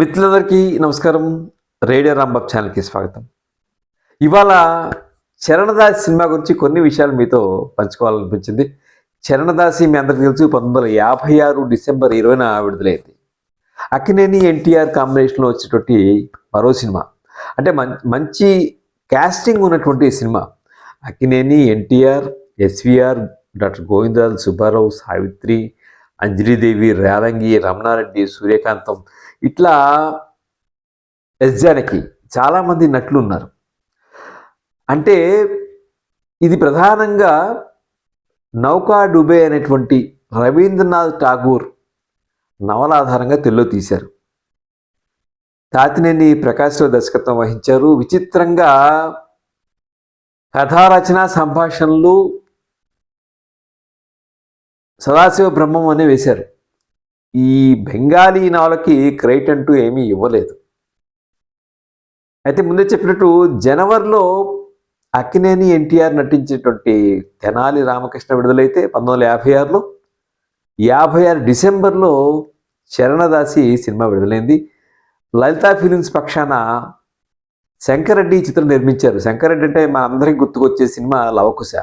మిత్రులందరికీ నమస్కారం. రేడియో రాంబాబ్ ఛానల్కి స్వాగతం. ఇవాళ చరణదాసి సినిమా గురించి కొన్ని విషయాలు మీతో పంచుకోవాలనిపించింది. చరణదాసి మీ అందరికీ తెలుసు, 1956 డిసెంబర్ 20న విడుదలైంది. అక్కినేని ఎన్టీఆర్ కాంబినేషన్లో వచ్చేటువంటి మరో సినిమా. అంటే మంచి క్యాస్టింగ్ ఉన్నటువంటి సినిమా. అక్కినేని, ఎన్టీఆర్, ఎస్విఆర్, డాక్టర్ గోవిందరాజు సుబ్బారావు, సావిత్రి, అంజలీదేవి, రేలంగి, రమణారెడ్డి, సూర్యకాంతం, ఇట్లా ఎస్ జానకి, చాలామంది నటులు ఉన్నారు. అంటే ఇది ప్రధానంగా నౌకా డుబే అనేటువంటి రవీంద్రనాథ్ ఠాగూర్ నవల ఆధారంగా తెలుగులో తీశారు. తాతినేని ప్రకాశ్రావు దర్శకత్వం వహించారు. విచిత్రంగా కథారచన, సంభాషణలు సదాశివ బ్రహ్మం అనే వేశారు. ఈ బెంగాలీ నవలకి క్రెడిట్ అంటూ ఏమీ ఇవ్వలేదు. అయితే ముందే చెప్పినట్టు జనవరిలో అక్కినేని ఎన్టీఆర్ నటించేటువంటి తెనాలి రామకృష్ణ విడుదలైతే 1956లో, 56 డిసెంబర్లో చరణదాసి సినిమా విడుదలైంది. లలితా ఫిలిమ్స్ పక్షాన శంకరెడ్డి చిత్రం నిర్మించారు. శంకరెడ్డి అంటే మన అందరికీ గుర్తుకొచ్చే సినిమా లవకుశ.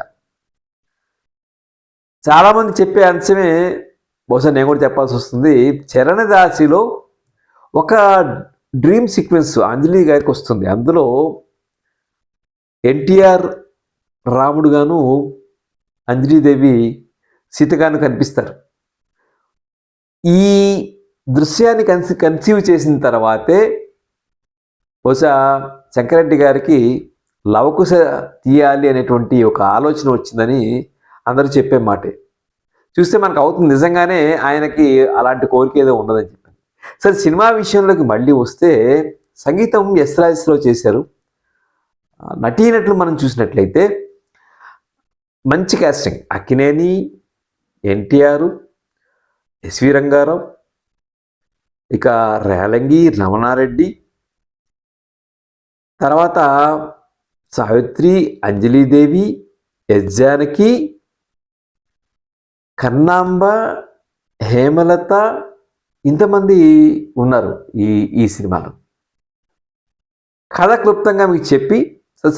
చాలామంది చెప్పే అంశమే, బహుశా నేను కూడా చెప్పాల్సి వస్తుంది, చరణదాసిలో ఒక డ్రీమ్ సీక్వెన్స్ అంజలి గారికి వస్తుంది. అందులో ఎన్టీఆర్ రాముడుగాను, అంజలీదేవి సీతగాను కనిపిస్తారు. ఈ దృశ్యాన్ని కన్సీవ్ చేసిన తర్వాతే బహుశా శంకరెడ్డి గారికి లవకుశ తీయాలి అనేటువంటి ఒక ఆలోచన వచ్చిందని అందరూ చెప్పే మాటే. చూస్తే మనకు అవుతుంది, నిజంగానే ఆయనకి అలాంటి కోరిక ఏదో ఉన్నదని చెప్పాను. సరే, సినిమా విషయంలోకి మళ్ళీ వస్తే సంగీతం ఎస్ రాజేశ్వరరావు చేశారు. నటీనటులు మనం చూసినట్లయితే మంచి కాస్టింగ్. అక్కినేని, ఎన్టీఆర్, ఎస్వి రంగారావు, ఇక రేలంగి, రమణారెడ్డి, తర్వాత సావిత్రి, అంజలీదేవి, ఎస్ జానకి, కన్నాంబ, హేమలత, ఇంతమంది ఉన్నారు ఈ సినిమాలో. కథ క్లుప్తంగా మీకు చెప్పి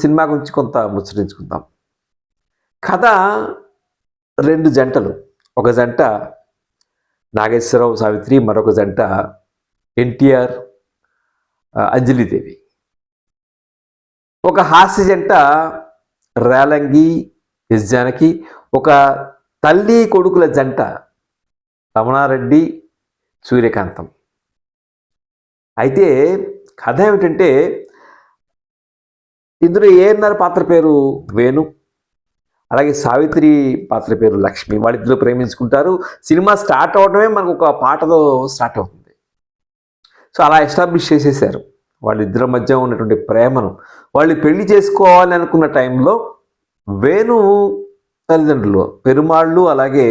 సినిమా గురించి కొంత ముచ్చరించుకుందాం. కథ రెండు జంటలు. ఒక జంట నాగేశ్వరరావు, సావిత్రి, మరొక జంట ఎన్టీఆర్, అంజలీదేవి. ఒక హాస్య జంట రేలంగి, ఎస్ జానకి. ఒక తల్లి కొడుకుల జంట రమణారెడ్డి, సూర్యకాంతం. అయితే కథ ఏమిటంటే, ఇందులో ఏఎన్ఆర్ పాత్ర పేరు వేణు, అలాగే సావిత్రి పాత్ర పేరు లక్ష్మి. వాళ్ళిద్దరూ ప్రేమించుకుంటారు. సినిమా స్టార్ట్ అవడమే మనకు ఒక పాటతో స్టార్ట్ అవుతుంది. సో అలా ఎస్టాబ్లిష్ చేసేసారు వాళ్ళిద్దరి మధ్య ఉన్నటువంటి ప్రేమను. వాళ్ళు పెళ్లి చేసుకోవాలి అనుకున్న టైంలో వేణు తల్లిదండ్రులు పెరుమాళ్ళు, అలాగే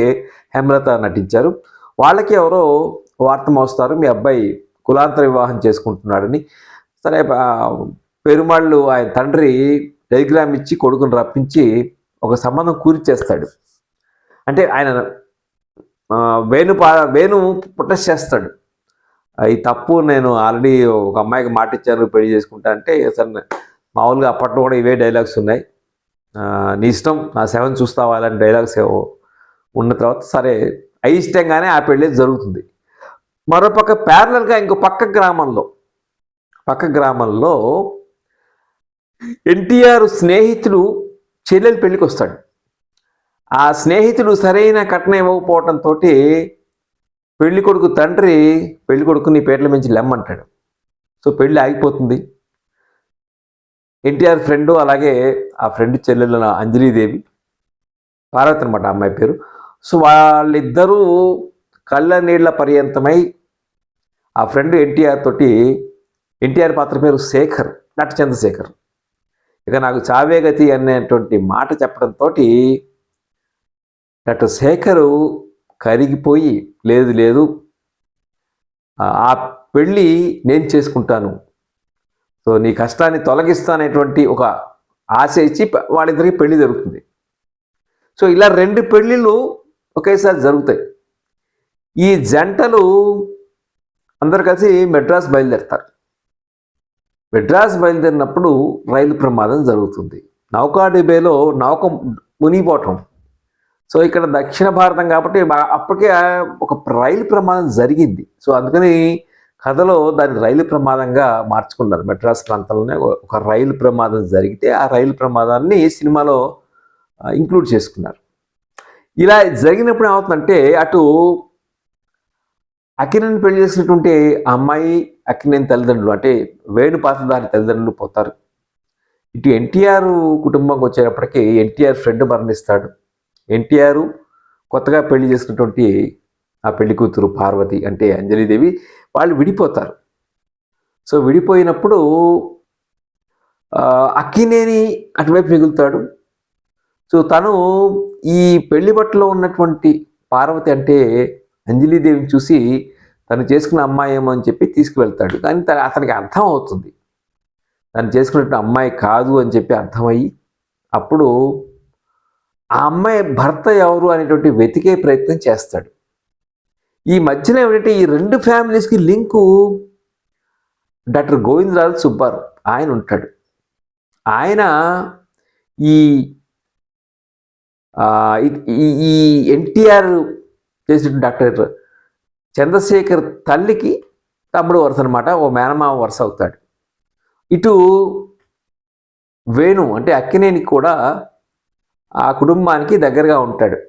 హేమలత నటించారు. వాళ్ళకి ఎవరో వార్త మోస్తారు, మీ అబ్బాయి కులాంతర వివాహం చేసుకుంటున్నాడని. సరే, పెరుమాళ్ళు ఆయన తండ్రి టెలిగ్రామ్ ఇచ్చి కొడుకుని రప్పించి ఒక సంబంధం కూర్చేస్తాడు. అంటే ఆయన వేణు ప్రొటెస్ట్ చేస్తాడు. ఈ తప్పు, నేను ఆల్రెడీ ఒక అమ్మాయికి మాట ఇచ్చాను, పెళ్లి చేసుకుంటా అంటే, సరే మామూలుగా అప్పట్లో కూడా ఇవే డైలాగ్స్ ఉన్నాయి, నీ ఇష్టం, నా సేవను చూస్తావా అలాంటి డైలాగ్స్ ఉన్న తర్వాత సరే అయిష్టంగానే ఆ పెళ్ళి జరుగుతుంది. మరోపక్క ప్యారలల్గా ఇంకో పక్క గ్రామంలో ఎన్టీఆర్ స్నేహితుడు చెల్లెలు పెళ్ళికి వస్తాడు. ఆ స్నేహితుడు సరైన కట్నం ఇవ్వకపోవడంతో పెళ్లి కొడుకు తండ్రి పెళ్లి కొడుకుని పేటల మించి లెమ్మంటాడు. సో పెళ్ళి ఆగిపోతుంది. ఎన్టీఆర్ ఫ్రెండు, అలాగే ఆ ఫ్రెండ్ చెల్లెలు అంజలీదేవి, పార్వతి అనమాట అమ్మాయి పేరు. సో వాళ్ళిద్దరూ కళ్ళ నీళ్ల పర్యంతమై ఆ ఫ్రెండ్ ఎన్టీఆర్ తోటి, ఎన్టీఆర్ పాత్ర పేరు శేఖర్, నట చంద్రశేఖర్, ఇక నాకు చావే గతి అనేటువంటి మాట చెప్పడంతో డాక్టర్ శేఖరు కరిగిపోయి, లేదు లేదు ఆ పెళ్ళి నేను చేసుకుంటాను, సో నీ కష్టాన్ని తొలగిస్తానేటువంటి ఒక ఆశ ఇచ్చి వాళ్ళిద్దరికి పెళ్లి జరుగుతుంది. సో ఇలా రెండు పెళ్ళిళ్ళు ఒకేసారి జరుగుతాయి. ఈ జంటలు అందరు కలిసి మెడ్రాస్ బయలుదేరతారు. మెడ్రాస్ బయలుదేరినప్పుడు రైలు ప్రమాదం జరుగుతుంది. నౌకాడిబేలో నౌక మునిగిపోవటం. సో ఇక్కడ దక్షిణ భారతం కాబట్టి అప్పటికే ఒక రైలు ప్రమాదం జరిగింది. సో అందుకని కథలో దాన్ని రైలు ప్రమాదంగా మార్చుకున్నారు. మెడ్రాస్ ప్రాంతంలోనే ఒక రైలు ప్రమాదం జరిగితే ఆ రైలు ప్రమాదాన్ని సినిమాలో ఇంక్లూడ్ చేసుకున్నారు. ఇలా జరిగినప్పుడు ఏమవుతుందంటే అటు అక్కినేని పెళ్లి చేసినటువంటి అమ్మాయి అక్కినేని తల్లిదండ్రులు అంటే వేణు పాత్రధారి తల్లిదండ్రులు పోతారు. ఇటు ఎన్టీఆర్ కుటుంబంకి వచ్చేటప్పటికి ఎన్టీఆర్ ఫ్రెండ్ మరణిస్తాడు. ఎన్టీఆర్ కొత్తగా పెళ్లి చేసుకున్నటువంటి ఆ పెళ్లి కూతురు పార్వతి అంటే అంజలీదేవి వాళ్ళు విడిపోతారు. సో విడిపోయినప్పుడు అక్కినేని అటువైపు మిగులుతాడు. సో తను ఈ పెళ్లి బట్టలో ఉన్నటువంటి పార్వతి అంటే అంజలీదేవిని చూసి తను చేసుకున్న అమ్మాయి ఏమో అని చెప్పి తీసుకువెళ్తాడు. కానీ అతనికి అర్థం అవుతుంది తను చేసుకున్నట్టు అమ్మాయి కాదు అని చెప్పి అర్థమయ్యి అప్పుడు ఆ అమ్మాయి భర్త ఎవరు అనేటువంటి వెతికే ప్రయత్నం చేస్తాడు. ఈ మధ్యన ఏమిటంటే ఈ రెండు ఫ్యామిలీస్కి లింకు డాక్టర్ గోవిందరాజు సుబ్బారావు ఆయన ఉంటాడు. ఆయన ఈ ఈ ఎన్టీఆర్ చేసిన డాక్టర్ చంద్రశేఖర్ తల్లికి తమ్ముడు వరుస అనమాట, ఓ మేనమామ వరుస అవుతాడు. ఇటు వేణు అంటే అక్కినేని కూడా ఆ కుటుంబానికి దగ్గరగా ఉంటాడు.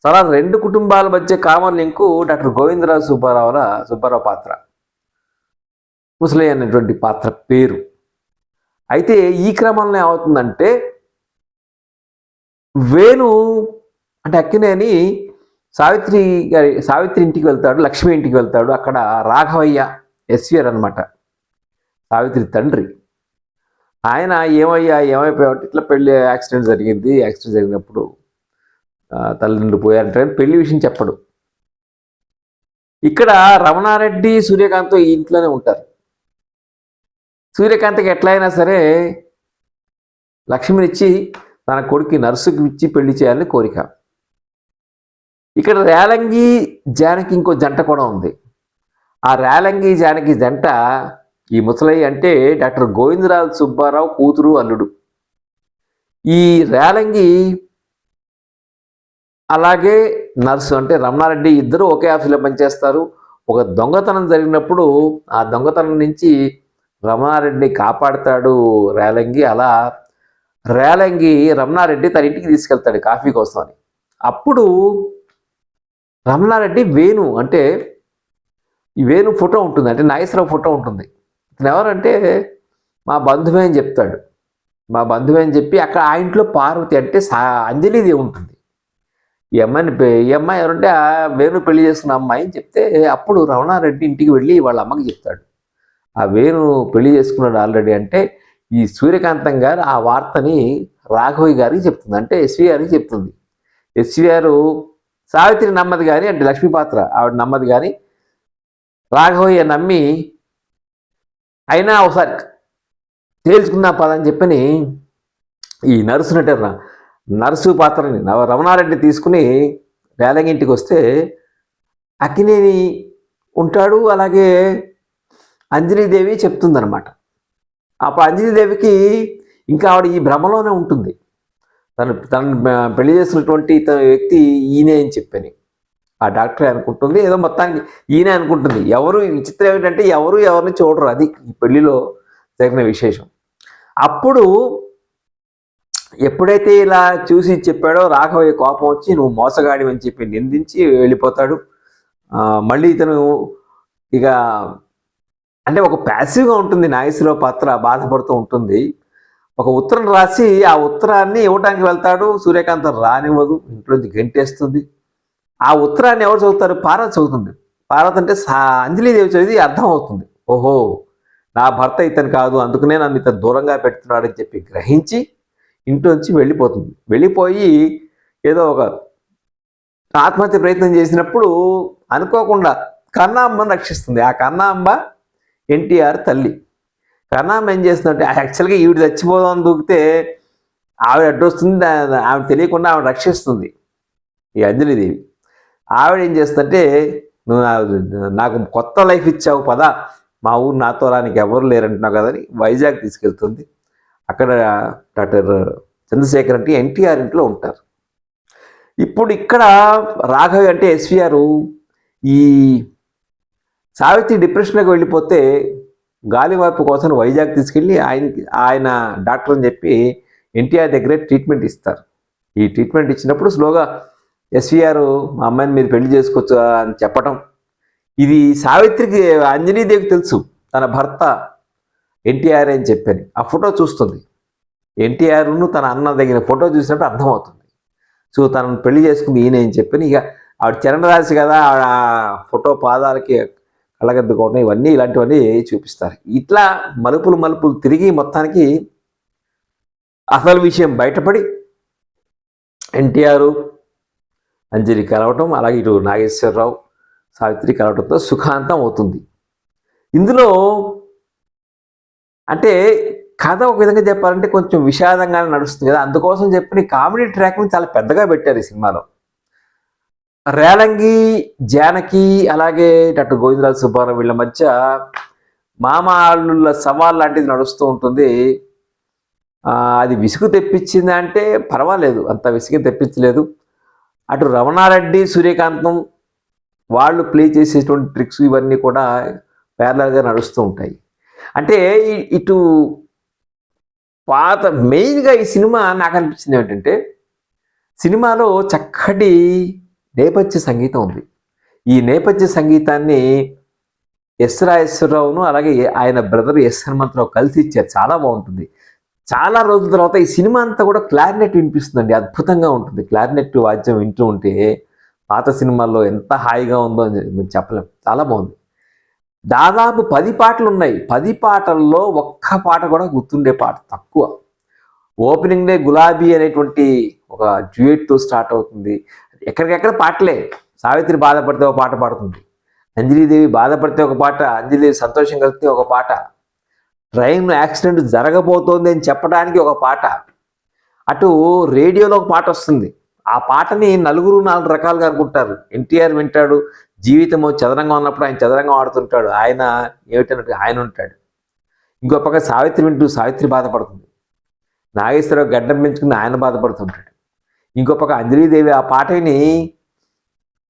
చాలా రెండు కుటుంబాల మధ్య common link doctor Govindaraju Subbarao పాత్ర, ముసలయ్య అనేటువంటి పాత్ర పేరు. అయితే ఈ క్రమంలో ఏమవుతుందంటే వేణు అంటే అక్కినేని సావిత్రి ఇంటికి వెళ్తాడు, లక్ష్మి ఇంటికి వెళ్తాడు. అక్కడ రాఘవయ్య ఎస్వీఆర్ అనమాట, సావిత్రి తండ్రి. ఆయన ఏమైపోయాడు ఇట్లా పెళ్లి యాక్సిడెంట్ జరిగినప్పుడు తల్లిదండ్రులు పోయారంటే పెళ్లి విషయం చెప్పడు. ఇక్కడ రమణారెడ్డి సూర్యకాంత్ ఈ ఇంట్లోనే ఉంటారు. సూర్యకాంత్కి ఎట్లయినా సరే లక్ష్మినిచ్చి తన కొడుకు నర్సుకి ఇచ్చి పెళ్లి చేయాలని కోరిక. ఇక్కడ రేలంగి జానకి ఇంకో జంట కూడా ఉంది. ఆ రేలంగి జానకి జంట ఈ ముసలయ్య అంటే డాక్టర్ గోవిందరాజు సుబ్బారావు కూతురు అల్లుడు. ఈ రేలంగి అలాగే నర్సు అంటే రమణారెడ్డి ఇద్దరు ఒకే ఆఫీసులో పనిచేస్తారు. ఒక దొంగతనం జరిగినప్పుడు ఆ దొంగతనం నుంచి రమణారెడ్డిని కాపాడుతాడు రేలంగి. అలా రేలంగి రమణారెడ్డి తన ఇంటికి తీసుకెళ్తాడు కాఫీ కోసం అని. అప్పుడు రమణారెడ్డి వేణు అంటే ఈ వేణు ఫోటో ఉంటుంది, అంటే నాగేశ్వరరావు ఫోటో ఉంటుంది. ఇతను ఎవరంటే మా బంధువే అని చెప్తాడు. మా బంధువే అని చెప్పి అక్కడ ఆ ఇంట్లో పార్వతి అంటే అంజలీదేవి ఉంటుంది. ఈ అమ్మాయి ఎవరంటే ఆ వేణు పెళ్లి చేసుకున్న అమ్మాయి అని చెప్తే అప్పుడు రమణారెడ్డి ఇంటికి వెళ్ళి వాళ్ళ అమ్మకి చెప్తాడు, ఆ వేణు పెళ్లి చేసుకున్నాడు ఆల్రెడీ అంటే. ఈ సూర్యకాంతం గారు ఆ వార్తని రాఘవయ్య గారికి చెప్తుంది, అంటే ఎస్వి గారికి చెప్తుంది. ఎస్వి గారు సావిత్రి నమ్మది కానీ అంటే లక్ష్మీ పాత్ర ఆవిడ నమ్మది కానీ రాఘవయ్య నమ్మి అయినా ఒకసారి తేల్చుకున్నా పదని చెప్పని ఈ నర్సు పాత్రని రమణారెడ్డి తీసుకుని రేలంగి ఇంటికి వస్తే అక్కినేని ఉంటాడు, అలాగే అంజలీదేవి చెప్తుందనమాట. అప్పుడు అంజలీదేవికి ఇంకా ఆవిడ ఈ భ్రమలోనే ఉంటుంది, తను పెళ్లి చేసినటువంటి వ్యక్తి ఈయనే అని చెప్పని. ఆ డాక్టర్ అనుకుంటుంది, ఏదో మొత్తానికి ఈయనే అనుకుంటుంది. ఎవరు విచిత్రం ఏమిటంటే ఎవరిని చూడరు, అది ఈ పెళ్లిలో జరిగిన విశేషం. అప్పుడు ఎప్పుడైతే ఇలా చూసి చెప్పాడో రాఘవయ్య కోపం వచ్చి నువ్వు మోసగాడి అని చెప్పి నిందించి వెళ్ళిపోతాడు. మళ్ళీ ఇతను ఇక అంటే ఒక ప్యాసివ్గా ఉంటుంది నాగేశ్వరరావు పాత్ర, బాధపడుతూ ఉంటుంది. ఒక ఉత్తరం రాసి ఆ ఉత్తరాన్ని ఇవ్వడానికి వెళ్తాడు. సూర్యకాంత్ రానివ్వదు, ఇంట్లోంచి గంటేస్తుంది. ఆ ఉత్తరాన్ని ఎవరు చదువుతారు? పార్వతి చదువుతుంది. పార్వతి అంటే అంజలీదేవి చదివి అర్థం అవుతుంది, ఓహో నా భర్త ఇతను కాదు, అందుకనే నన్ను ఇతను దూరంగా పెడుతున్నాడని చెప్పి గ్రహించి ఇంట్లోంచి వెళ్ళిపోతుంది. వెళ్ళిపోయి ఏదో ఒక ఆత్మహత్య ప్రయత్నం చేసినప్పుడు అనుకోకుండా కన్నాంబను రక్షిస్తుంది. ఆ కన్నాంబ ఎన్టీఆర్ తల్లి. కన్నాంబ ఏం చేస్తుందంటే యాక్చువల్గా ఈవిడ చచ్చిపోదామని దూకితే ఆవిడ అడ్డొస్తుంది, ఆవిడ తెలియకుండా ఆవిడ రక్షిస్తుంది ఈ అంజలీదేవి. ఆవిడ ఏం చేస్తుందంటే నువ్వు నాకు కొత్త లైఫ్ ఇచ్చావు పదా, మా ఊరు నాతో రానికి ఎవరు లేరంటున్నావు కదని వైజాగ్ తీసుకెళ్తుంది. అక్కడ డాక్టర్ చంద్రశేఖర్ అంటే ఎన్టీఆర్ ఇంట్లో ఉంటారు. ఇప్పుడు ఇక్కడ రాఘవి అంటే ఎస్విఆర్ ఈ సావిత్రి డిప్రెషన్లోకి వెళ్ళిపోతే గాలివార్పు కోసం వైజాగ్ తీసుకెళ్ళి ఆయన డాక్టర్ అని చెప్పి ఎన్టీఆర్ దగ్గరే ట్రీట్మెంట్ ఇస్తారు. ఈ ట్రీట్మెంట్ ఇచ్చినప్పుడు స్లోగా ఎస్విఆర్ మా అమ్మాయిని మీరు పెళ్లి చేసుకోవచ్చు అని చెప్పటం, ఇది సావిత్రికి అంజనీదేవికి తెలుసు తన భర్త ఎన్టీఆర్ అని చెప్పని. ఆ ఫోటో చూస్తుంది, ఎన్టీఆర్ను తన అన్న దగ్గర ఫోటో చూసినప్పుడు అర్థమవుతుంది. సో తనను పెళ్లి చేసుకుంది ఈయన అని చెప్పని. ఇక ఆవిడ చరణ రాశి కదా, ఆ ఫోటో పాదాలకి కళ్ళగద్దుకోవడం ఇవన్నీ ఇలాంటివన్నీ చూపిస్తారు. ఇట్లా మలుపులు తిరిగి మొత్తానికి అసలు విషయం బయటపడి ఎన్టీఆర్ అంజలి కలవటం, అలాగే ఇటు నాగేశ్వరరావు సావిత్రి కలవటంతో సుఖాంతం అవుతుంది. ఇందులో అంటే కథ ఒక విధంగా చెప్పాలంటే కొంచెం విషాదంగానే నడుస్తుంది కదా, అందుకోసం చెప్పిన కామెడీ ట్రాక్ని చాలా పెద్దగా పెట్టారు ఈ సినిమాలో. రేలంగి, జానకి, అలాగే డాక్టర్ గోవిందరాజు సుబ్బారావు వీళ్ళ మధ్య మామాళ్ళ సవాల్ లాంటిది నడుస్తూ ఉంటుంది. అది విసుగు తెప్పించింది అంటే పర్వాలేదు, అంత విసుగు తెప్పించలేదు. అటు రమణారెడ్డి, సూర్యకాంతం వాళ్ళు ప్లే చేసేటువంటి ట్రిక్స్ ఇవన్నీ కూడా ప్యారలల్గా నడుస్తూ ఉంటాయి. అంటే ఇటు పాత మెయిన్గా ఈ సినిమా నాకు అనిపించింది ఏంటంటే, సినిమాలో చక్కటి నేపథ్య సంగీతం ఉంది. ఈ నేపథ్య సంగీతాన్ని ఎస్ రాజేశ్వరరావును అలాగే ఆయన బ్రదర్ ఎస్ హనుమంతరావు కలిసి ఇచ్చారు. చాలా బాగుంటుంది. చాలా రోజుల తర్వాత ఈ సినిమా అంతా కూడా క్లారినెట్ వినిపిస్తుందండి, అద్భుతంగా ఉంటుంది. క్లారినెట్ వాద్యం వింటూ ఉంటే పాత సినిమాల్లో ఎంత హాయిగా ఉందో అని చెప్పలేం, చాలా బాగుంది. దాదాపు 10 పాటలు ఉన్నాయి. 10 పాటల్లో ఒక్క పాట కూడా గుర్తుండే పాట తక్కువ. ఓపెనింగ్ డే గులాబీ అనేటువంటి ఒక డ్యూయెట్తో స్టార్ట్ అవుతుంది. ఎక్కడికెక్కడ పాటలే. సావిత్రి బాధపడితే ఒక పాట పాడుతుంది, అంజలీదేవి బాధపడితే ఒక పాట, అంజలీదేవి సంతోషం కలిగితే ఒక పాట, ట్రైన్ యాక్సిడెంట్ జరగబోతోంది అని చెప్పడానికి ఒక పాట, అటు రేడియోలో ఒక పాట వస్తుంది. ఆ పాటని నలుగురు 4 రకాలుగా అనుకుంటారు. ఎన్టీఆర్ వింటాడు, జీవితము చదరంగం ఉన్నప్పుడు ఆయన చదరంగం ఆడుతుంటాడు, ఆయన ఏమిటన్నట్టు ఆయన ఉంటాడు. ఇంకో పక్క సావిత్రి వింటూ సావిత్రి బాధపడుతుంది, నాగేశ్వరరావు గడ్డం పెంచుకుని ఆయన బాధపడుతుంటాడు. ఇంకో పక్క అంజలీదేవి ఆ పాటని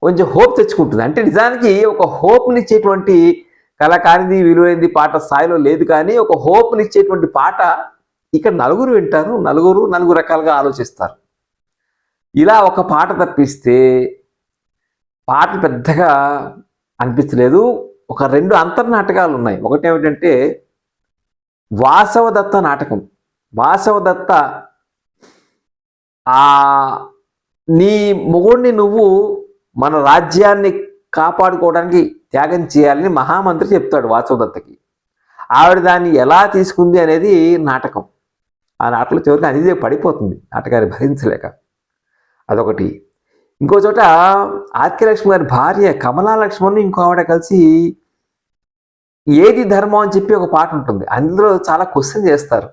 కొంచెం హోప్ తెచ్చుకుంటుంది. అంటే నిజానికి ఒక హోప్నిచ్చేటువంటి కళాకారిది విలువైంది పాట స్థాయిలో లేదు, కానీ ఒక హోప్నిచ్చేటువంటి పాట ఇక్కడ నలుగురు వింటారు, నలుగురు రకాలుగా ఆలోచిస్తారు. ఇలా ఒక పాట తప్పిస్తే పాట పెద్దగా అనిపించలేదు. ఒక 2 అంతర్నాటకాలు ఉన్నాయి. ఒకటి ఏమిటంటే వాసవదత్త నాటకం. వాసవదత్త నీ మొగుడిని నువ్వు మన రాజ్యాన్ని కాపాడుకోవడానికి త్యాగం చేయాలని మహామంత్రి చెప్తాడు వాసవదత్తకి. ఆవిడ దాన్ని ఎలా తీసుకుంది అనేది నాటకం. ఆ నాటకంలో చివరికి అంజలీదేవి పడిపోతుంది నాటకాన్ని భరించలేక. అదొకటి. ఇంకో చోట ఆర్కే లక్ష్మణ్ గారి భార్య కమలా లక్ష్మణ్ ఇంకో ఆవిడ కలిసి ఏది ధర్మం అని చెప్పి ఒక పాట ఉంటుంది. అందులో చాలా క్వశ్చన్ చేస్తారు.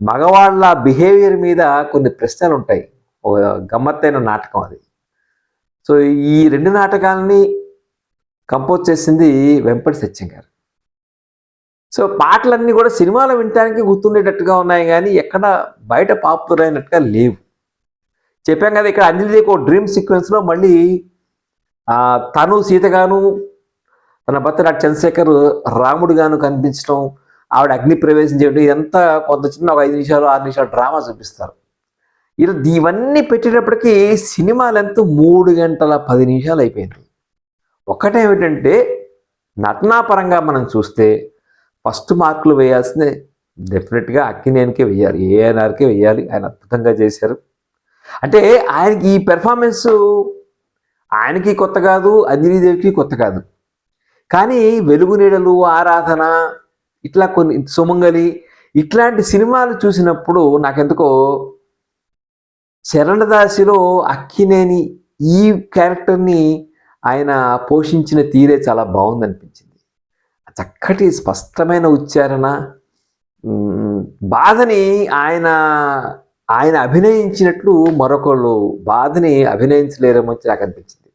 మగవాళ్ళ బిహేవియర్ మీద కొన్ని ప్రశ్నలు ఉంటాయి. ఒక గమ్మత్తైన నాటకం అది. సో ఈ 2 నాటకాలని కంపోజ్ చేసింది వెంపటి సత్యం గారు. సో పాటలన్నీ కూడా సినిమాలో వినటానికి గుర్తుండేటట్టుగా ఉన్నాయి, కానీ ఎక్కడ బయట పాపులర్ అయినట్టుగా లేవు. చెప్పాం కదా, ఇక్కడ అంజలిదేవికి ఒక డ్రీమ్ సీక్వెన్స్లో మళ్ళీ తను సీతగాను, తన భర్త డాక్టర్ చంద్రశేఖర్ రాముడుగాను కనిపించడం, ఆవిడ అగ్ని ప్రవేశం చేయడం, ఇదంతా కొంత చిన్న ఒక 5 నిమిషాలు 6 నిమిషాలు డ్రామా చూపిస్తారు. ఇవన్నీ పెట్టేటప్పటికీ సినిమా లెంత్ 3 గంటల 10 నిమిషాలు అయిపోయింది. ఒకటేమిటంటే నటనాపరంగా మనం చూస్తే ఫస్ట్ మార్కులు వేయాల్సిందే డెఫినెట్గా అక్కినేనికే వేయాలి, ఏఎన్ఆర్కే వేయాలి. ఆయన అద్భుతంగా చేశారు. అంటే ఆయనకి ఈ పెర్ఫార్మెన్స్ ఆయనకి కొత్త కాదు, అంజలీదేవికి కొత్త కాదు. కానీ వెలుగు నీడలు, ఆరాధన, ఇట్లా కొన్ని సుమంగలి ఇట్లాంటి సినిమాలు చూసినప్పుడు నాకెందుకో చరణదాసిలో అక్కినేని ఈ క్యారెక్టర్ని ఆయన పోషించిన తీరే చాలా బాగుందనిపించింది. చక్కటి స్పష్టమైన ఉచ్చారణ, బాధని ఆయన అభినయించినట్లు మరొకళ్ళు బాధని అభినయించలేరేమో నాకు అనిపించింది.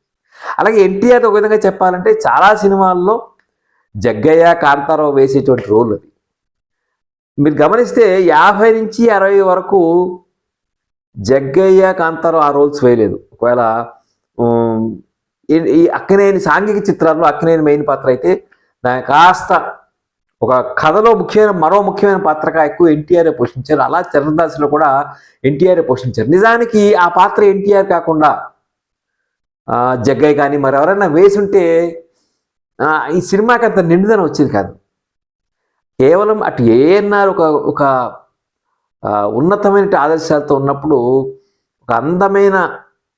అలాగే ఎన్టీఆర్ ఒక విధంగా చెప్పాలంటే చాలా సినిమాల్లో జగ్గయ్య, కాంతారావు వేసేటువంటి రోల్ అది. మీరు గమనిస్తే 50 నుంచి 60 వరకు జగ్గయ్య, కాంతారావు ఆ రోల్స్ వేయలేదు. ఒకవేళ ఈ అక్కినేని సాంఘిక చిత్రాల్లో అక్కినేని మెయిన్ పాత్ర అయితే దాని కాస్త ఒక కథలో మరో ముఖ్యమైన పాత్రగా ఎక్కువ ఎన్టీఆర్ పోషించారు. అలా చరణదాసులో కూడా ఎన్టీఆర్ పోషించారు. నిజానికి ఆ పాత్ర ఎన్టీఆర్ కాకుండా జగ్గయ్య కానీ మరి ఎవరైనా వేసుంటే ఈ సినిమాకి అంత నిండుదనం వచ్చేది కాదు. కేవలం అటు ఏఎన్ఆర్ ఒక ఉన్నతమైన ఆదర్శాలతో ఉన్నప్పుడు ఒక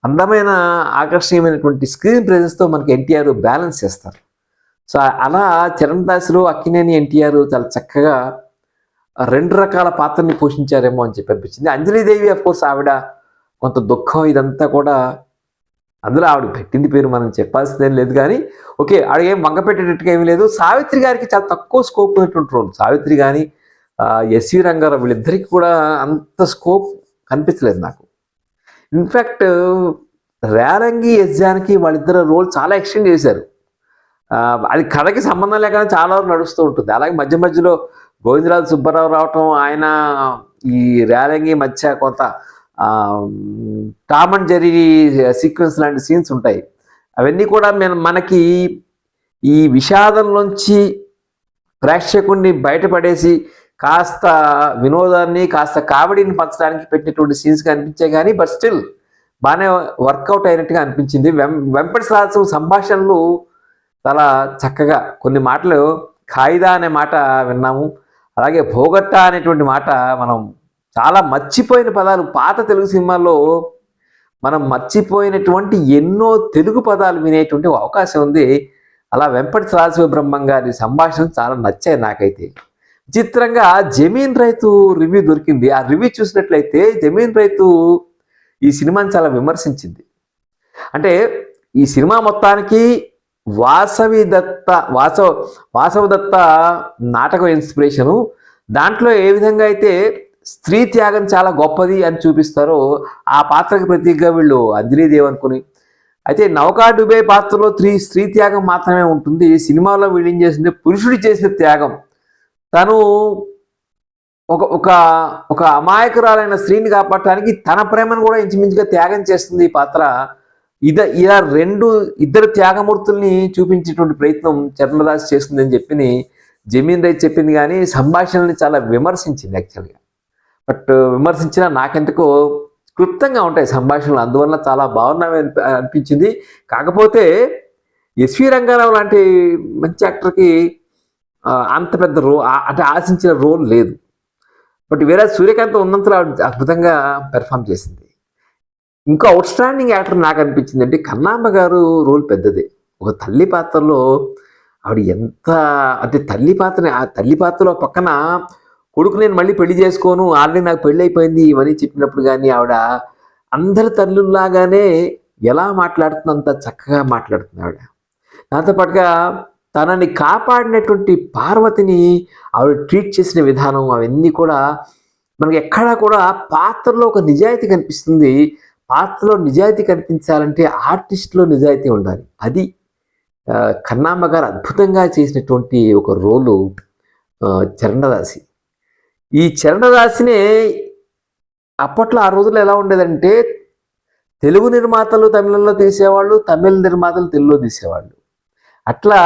అందమైన ఆకర్షణీయమైనటువంటి స్క్రీన్ ప్రెజెన్స్తో మనకి ఎన్టీఆర్ బ్యాలెన్స్ చేస్తారు. సో అలా చరణదాసులు, అక్కినేని, ఎన్టీఆర్ చాలా చక్కగా 2 రకాల పాత్రని పోషించారేమో అని చెప్పి అనిపించింది. అంజలీదేవి అఫ్కోర్స్ ఆవిడ కొంత దుఃఖం ఇదంతా కూడా అందులో ఆవిడ పెట్టింది పేరు మనం చెప్పాల్సిందేం లేదు, కానీ ఓకే ఆవిడ ఏం వంక పెట్టేటట్టుగా ఏమీ లేదు. సావిత్రి గారికి చాలా తక్కువ స్కోప్ ఉన్నటువంటి రోల్. సావిత్రి కానీ ఎస్వి రంగారావు వీళ్ళిద్దరికి కూడా అంత స్కోప్ కనిపించలేదు నాకు. ఇన్ఫ్యాక్ట్ రేలంగి, ఎస్ జానకి వాళ్ళిద్దరు రోల్ చాలా ఎక్స్టెండ్ చేశారు. అది కథకి సంబంధం లేకుండా చాలా వరకు నడుస్తూ ఉంటుంది. అలాగే మధ్యలో గోవిందరాజు సుబ్బారావు రావటం, ఆయన ఈ రేలంగి మధ్య కొంత టామ్ అండ్ జెర్రీ సీక్వెన్స్ లాంటి సీన్స్ ఉంటాయి. అవన్నీ కూడా మనకి ఈ విషాదంలోంచి ప్రేక్షకుడిని బయటపడేసి కాస్త వినోదాన్ని, కాస్త కామెడీని పంచడానికి పెట్టినటువంటి సీన్స్ అనిపించాయి, కానీ బట్ స్టిల్ బాగానే వర్కౌట్ అయినట్టుగా అనిపించింది. వెంపటి సాహసం సంభాషణలు చాలా చక్కగా, కొన్ని మాటలు ఖాయిదా అనే మాట విన్నాము, అలాగే భోగట్ట అనేటువంటి మాట మనం చాలా మర్చిపోయిన పదాలు. పాత తెలుగు సినిమాల్లో మనం మర్చిపోయినటువంటి ఎన్నో తెలుగు పదాలు వినేటువంటి అవకాశం ఉంది. అలా వెంపటి సదాశివబ్రహ్మం గారి సంభాషణలు చాలా నచ్చాయి నాకైతే. విచిత్రంగా జమీన్ రైతు రివ్యూ దొరికింది. ఆ రివ్యూ చూసినట్లయితే జమీన్ రైతు ఈ సినిమాని చాలా విమర్శించింది. అంటే ఈ సినిమా మొత్తానికి వాసవి దత్త నాటకం ఇన్స్పిరేషను. దాంట్లో ఏ విధంగా అయితే స్త్రీ త్యాగం చాలా గొప్పది అని చూపిస్తారో ఆ పాత్రకి ప్రతీకగా వీళ్ళు అంజలీదేవి అనుకుని, అయితే నౌకా డుబే పాత్రలో స్త్రీ త్యాగం మాత్రమే ఉంటుంది. సినిమాలో వీళ్ళు ఏం చేసింది, పురుషుడు చేసిన త్యాగం, తను ఒక అమాయకురాలైన స్త్రీని కాపాడటానికి తన ప్రేమను కూడా ఇంచుమించుగా త్యాగం చేస్తుంది ఈ పాత్ర. ఇలా ఇద్దరు త్యాగమూర్తుల్ని చూపించేటువంటి ప్రయత్నం చరణదాస్ చేస్తుందని చెప్పి జమీన్ రైతు చెప్పింది, కానీ సంభాషణల్ని చాలా విమర్శించింది యాక్చువల్గా. బట్ విమర్శించినా నాకెందుకో క్లుప్తంగా ఉంటాయి సంభాషణలు, అందువల్ల చాలా బాగున్నాయి అనిపించింది. కాకపోతే ఎస్వి రంగారావు లాంటి మంచి యాక్టర్కి అంత పెద్ద అంటే ఆశించిన రోల్ లేదు. బట్ వేరే సూర్యకాంత్ ఉన్నంతలో అద్భుతంగా పెర్ఫామ్ చేసింది. ఇంకో అవుట్ స్టాండింగ్ యాక్టర్ నాకు అనిపించింది అంటే కన్నాంబ గారు రోల్ పెద్దదే. ఒక తల్లి పాత్రలో ఆవిడ ఎంత అంటే ఆ తల్లి పాత్రలో పక్కన కొడుకు నేను మళ్ళీ పెళ్లి చేసుకోను, ఆల్రెడీ నాకు పెళ్ళి అయిపోయింది ఇవన్నీ చెప్పినప్పుడు కానీ ఆవిడ అందరి తల్లుల్లాగానే ఎలా మాట్లాడుతుందో అంత చక్కగా మాట్లాడుతుంది ఆవిడ. దాంతోపాటుగా తనని కాపాడినటువంటి పార్వతిని ఆవిడ ట్రీట్ చేసిన విధానం అవన్నీ కూడా మనకి ఎక్కడా కూడా పాత్రలో ఒక నిజాయితీ కనిపిస్తుంది. పాత్రలో నిజాయితీ కనిపించాలంటే ఆర్టిస్ట్లో నిజాయితీ ఉండాలి. అది కన్నాంబ గారు అద్భుతంగా చేసినటువంటి ఒక రోలు చరణదాసి. ఈ చరణదాసినే అప్పట్లో ఆ రోజుల్లో ఎలా ఉండేదంటే తెలుగు నిర్మాతలు తమిళంలో తీసేవాళ్ళు, తమిళ నిర్మాతలు తెలుగులో తీసేవాళ్ళు. అట్లా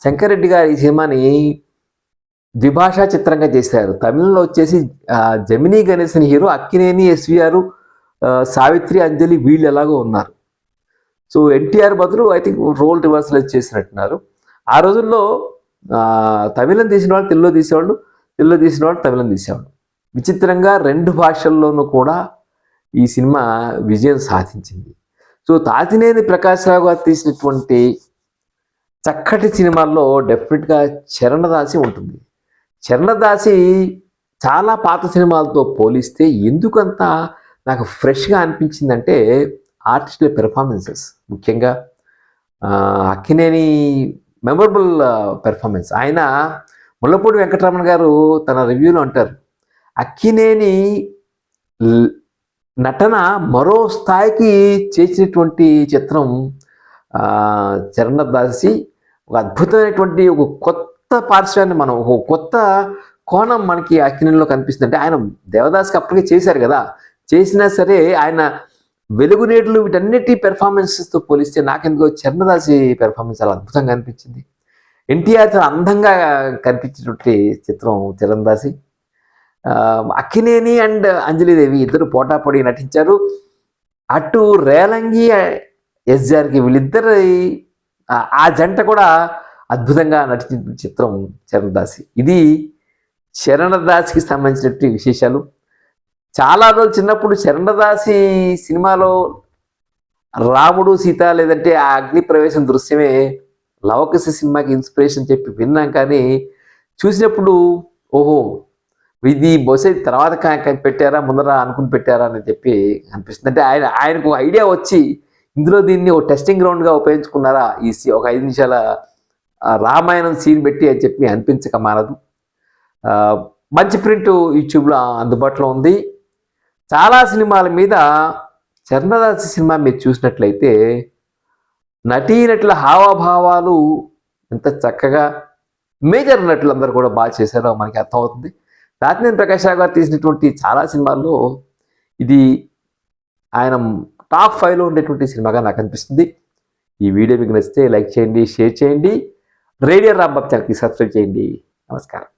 శంకరెడ్డి గారు ఈ సినిమాని ద్విభాషా చిత్రంగా చేశారు. తమిళంలో వచ్చేసి జమినీ గణేశన్ హీరో, అక్కినేని, ఎస్విఆర్, సావిత్రి, అంజలి వీళ్ళు ఎలాగో ఉన్నారు. సో ఎన్టీఆర్ బదులు ఐ థింక్ రోల్ రివర్సల్ చేసినట్టున్నారు. ఆ రోజుల్లో తమిళం తీసిన వాళ్ళు తెలుగులో తీసేవాళ్ళు, తెలుగులో తీసిన వాళ్ళు తమిళం తీసేవాళ్ళు. విచిత్రంగా 2 భాషల్లోనూ కూడా ఈ సినిమా విజయం సాధించింది. సో తాతినేని ప్రకాశ్రావు గారు తీసినటువంటి చక్కటి సినిమాల్లో డెఫినెట్గా చరణదాసి ఉంటుంది. చరణదాసి చాలా పాత సినిమాలతో పోలిస్తే ఎందుకంత నాకు ఫ్రెష్గా అనిపించిందంటే ఆర్టిస్టుల పెర్ఫార్మెన్సెస్, ముఖ్యంగా అక్కినేని మెమరబుల్ పెర్ఫార్మెన్స్. ఆయన ముల్లపూడి వెంకటరమణ గారు తన రివ్యూలో అంటారు, అక్కినేని నటన మరో స్థాయికి చేసినటువంటి చిత్రం చరణదాసి ఒక అద్భుతమైనటువంటి ఒక కొత్త పార్శ్వాన్ని మనం ఒక కొత్త కోణం మనకి అక్కినేనిలో కనిపిస్తుంది. అంటే ఆయన దేవదాస్కి అప్పటికే చేశారు కదా, చేసినా సరే ఆయన వెలుగునేట్లు వీటన్నిటి పెర్ఫార్మెన్సెస్తో పోలిస్తే నాకెందుకో చరణదాసి పెర్ఫార్మెన్స్ చాలా అద్భుతంగా అనిపించింది. ఎన్టీఆర్ చాలా అందంగా కనిపించినటువంటి చిత్రం చరణదాసి. అక్కినేని అండ్ అంజలిదేవి ఇద్దరు పోటాపోటీ నటించారు. అటు రేలంగి ఎస్ఆర్కి వీళ్ళిద్దరి ఆ జంట కూడా అద్భుతంగా నటించిన చిత్రం చరణదాసి. ఇది చరణదాసికి సంబంధించినటువంటి విశేషాలు. చాలా రోజులు చిన్నప్పుడు చరణదాసి సినిమాలో రాముడు సీత లేదంటే ఆ అగ్ని ప్రవేశం దృశ్యమే లవకుశ సినిమాకి ఇన్స్పిరేషన్ చెప్పి విన్నాం, కానీ చూసినప్పుడు ఓహో ఇది బహుశా తర్వాత పెట్టారా ముందర అనుకుని పెట్టారా అని చెప్పి అనిపిస్తుంది. అంటే ఆయనకు ఐడియా వచ్చి ఇందులో దీన్ని ఒక టెస్టింగ్ గ్రౌండ్గా ఉపయోగించుకున్నారా ఈ ఒక 5 నిమిషాల రామాయణం సీన్ పెట్టి అని చెప్పి అనిపించక మానదు. మంచి ప్రింట్ యూట్యూబ్లో అందుబాటులో ఉంది. చాలా సినిమాల మీద చరణదాసి సినిమా మీరు చూసినట్లయితే నటీనటుల హావభావాలు ఎంత చక్కగా మేజర్ నటులందరూ కూడా బాగా చేశారో మనకి అర్థమవుతుంది. దాతినేని ప్రకాష్ రావు గారు తీసినటువంటి చాలా సినిమాల్లో ఇది ఆయన టాప్ 5లో ఉండేటువంటి సినిమాగా నాకు అనిపిస్తుంది. ఈ వీడియో మీకు నచ్చితే లైక్ చేయండి, షేర్ చేయండి, రేడియో రాంబాబు ఛానల్కి సబ్స్క్రైబ్ చేయండి. నమస్కారం.